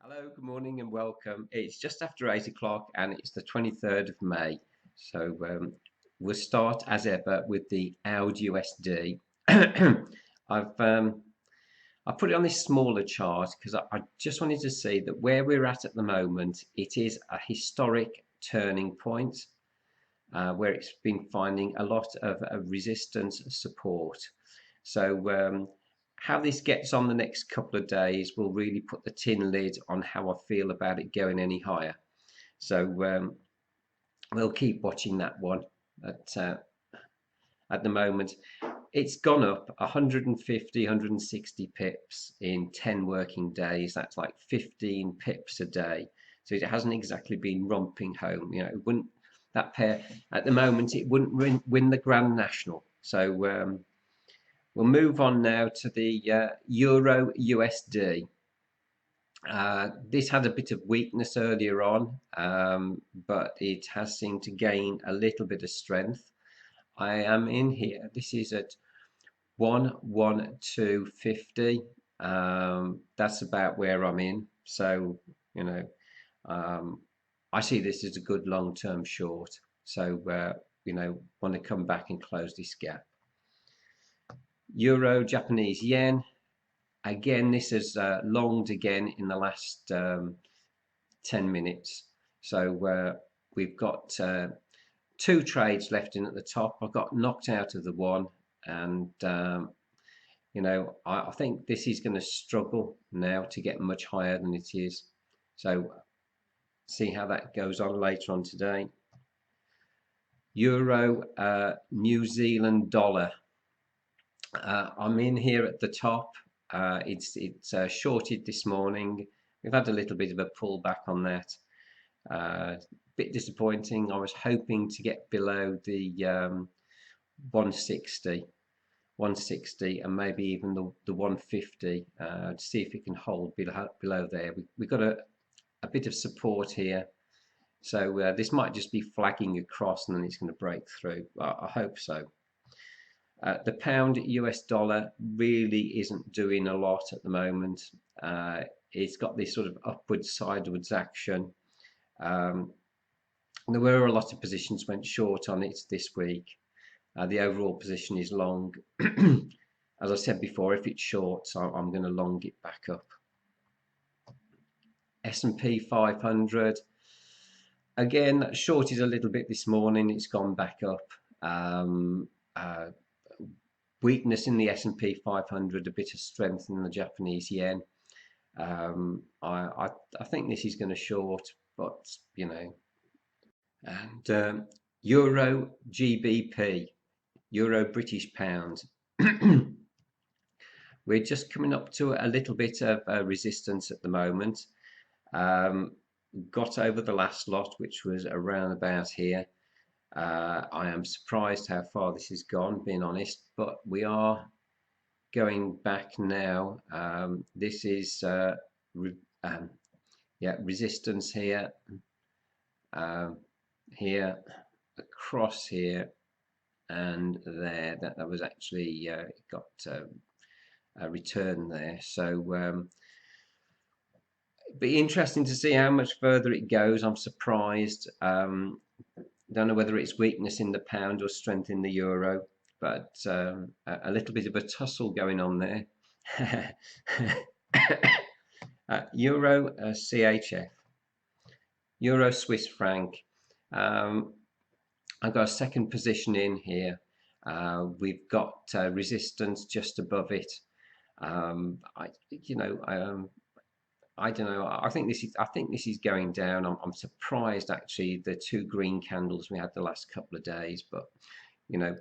Hello, good morning and welcome. It's just after 8 o'clock and it's the 23rd of May. So we'll start as ever with the AUD USD. I put it on this smaller chart because I just wanted to see that where we're at the moment, it is a historic turning point where it's been finding a lot of resistance support. So how this gets on the next couple of days will really put the tin lid on how I feel about it going any higher. So we'll keep watching that one. At the moment, it's gone up 150, 160 pips in 10 working days. That's like 15 pips a day. So it hasn't exactly been romping home. You know, it wouldn't, that pair at the moment, it wouldn't win the Grand National. So we'll move on now to the Euro USD. This had a bit of weakness earlier on, but it has seemed to gain a little bit of strength. I am in here. This is at 112.50. That's about where I'm in. So, you know, I see this as a good long-term short. So, want to come back and close this gap. Euro, Japanese yen. Again, this has longed again in the last 10 minutes. So we've got two trades left in at the top. I got knocked out of the one, and I think this is going to struggle now to get much higher than it is. So see how that goes on later on today. Euro, New Zealand dollar. I'm in here at the top. It's shorted this morning. We've had a little bit of a pullback on that. Bit disappointing. I was hoping to get below the 160, and maybe even the 150 to see if it can hold below there. We've got a bit of support here. So this might just be flagging across and then it's going to break through. I hope so. The pound US dollar really isn't doing a lot at the moment. It's got this sort of upwards sideways action. There were a lot of positions went short on it this week. The overall position is long. As I said before, if it's short, so I'm going to long it back up. S&P 500. Again, shorted a little bit this morning. It's gone back up. Weakness in the S&P 500, a bit of strength in the Japanese yen. I think this is going to short, but you know. And Euro GBP, Euro British Pound. We're just coming up to a little bit of resistance at the moment. Got over the last lot, which was around about here. I am surprised how far this has gone, being honest, but we are going back now. This is resistance here, here, across here, and there. That was actually got a return there. So be interesting to see how much further it goes. I'm surprised. Don't know whether it's weakness in the pound or strength in the euro, but a little bit of a tussle going on there. Euro CHF, Euro Swiss franc. I've got a second position in here. We've got resistance just above it. I don't know. I think this is going down. I'm surprised actually the two green candles we had the last couple of days, but you know,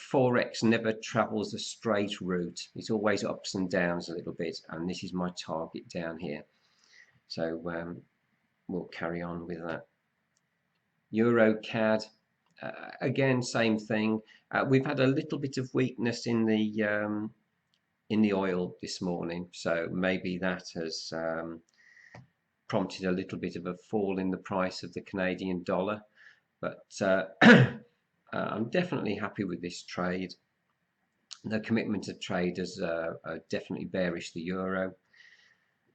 Forex never travels a straight route. It's always ups and downs a little bit, and this is my target down here. So we'll carry on with that. Euro CAD, again, same thing. We've had a little bit of weakness in the oil this morning, so maybe that has prompted a little bit of a fall in the price of the Canadian dollar, but I'm definitely happy with this trade. The commitment of traders are definitely bearish the euro.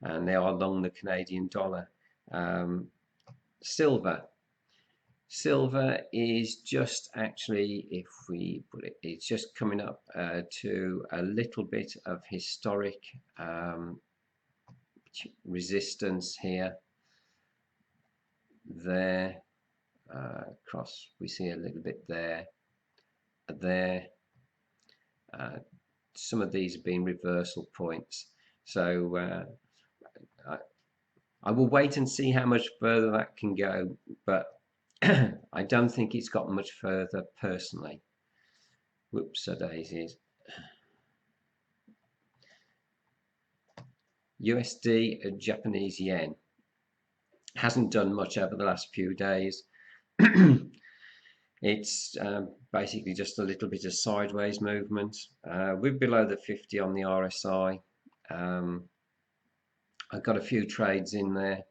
and they are long the Canadian dollar. Silver. Silver is just actually, if we put it, it's just coming up to a little bit of historic resistance here, there, across, we see a little bit there, there. Some of these have been reversal points, so I will wait and see how much further that can go, but I don't think it's got much further personally. Whoops, a daisies. USD, Japanese yen, hasn't done much over the last few days. It's basically just a little bit of sideways movement. We're below the 50 on the RSI. I've got a few trades in there.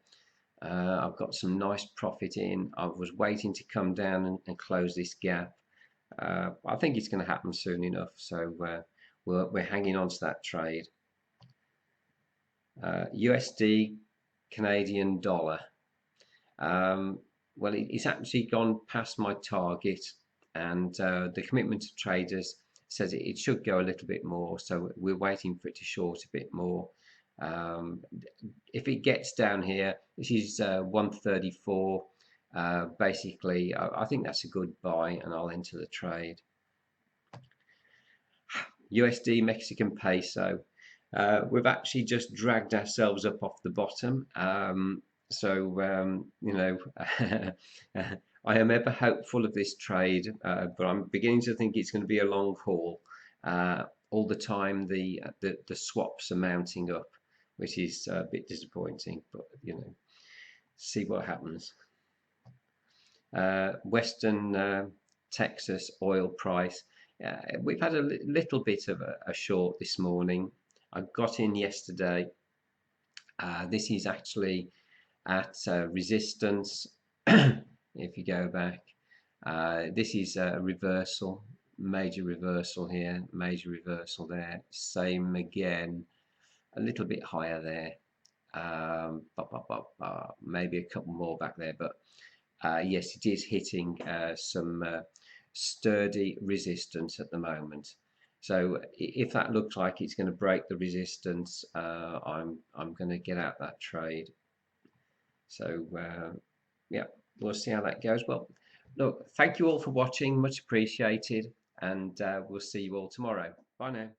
I've got some nice profit in. I was waiting to come down and close this gap. I think it's going to happen soon enough, so we're hanging on to that trade. USD, Canadian dollar. Well, it's actually gone past my target, and the commitment of traders says it should go a little bit more, so we're waiting for it to short a bit more. If it gets down here, this is 134. Basically, I think that's a good buy, and I'll enter the trade. USD, Mexican peso. We've actually just dragged ourselves up off the bottom. You know, I am ever hopeful of this trade, but I'm beginning to think it's going to be a long haul. All the time, the swaps are mounting up, which is a bit disappointing. But you know, see what happens. Western Texas oil price. We've had a little bit of a short this morning. I got in yesterday. This is actually at resistance. If you go back, this is a reversal, major reversal here, major reversal there, same again, a little bit higher there, maybe a couple more back there, but yes, it is hitting some sturdy resistance at the moment. So if that looks like it's going to break the resistance, I'm going to get out that trade. So yeah, we'll see how that goes. Well, look, thank you all for watching, much appreciated, and we'll see you all tomorrow. Bye now.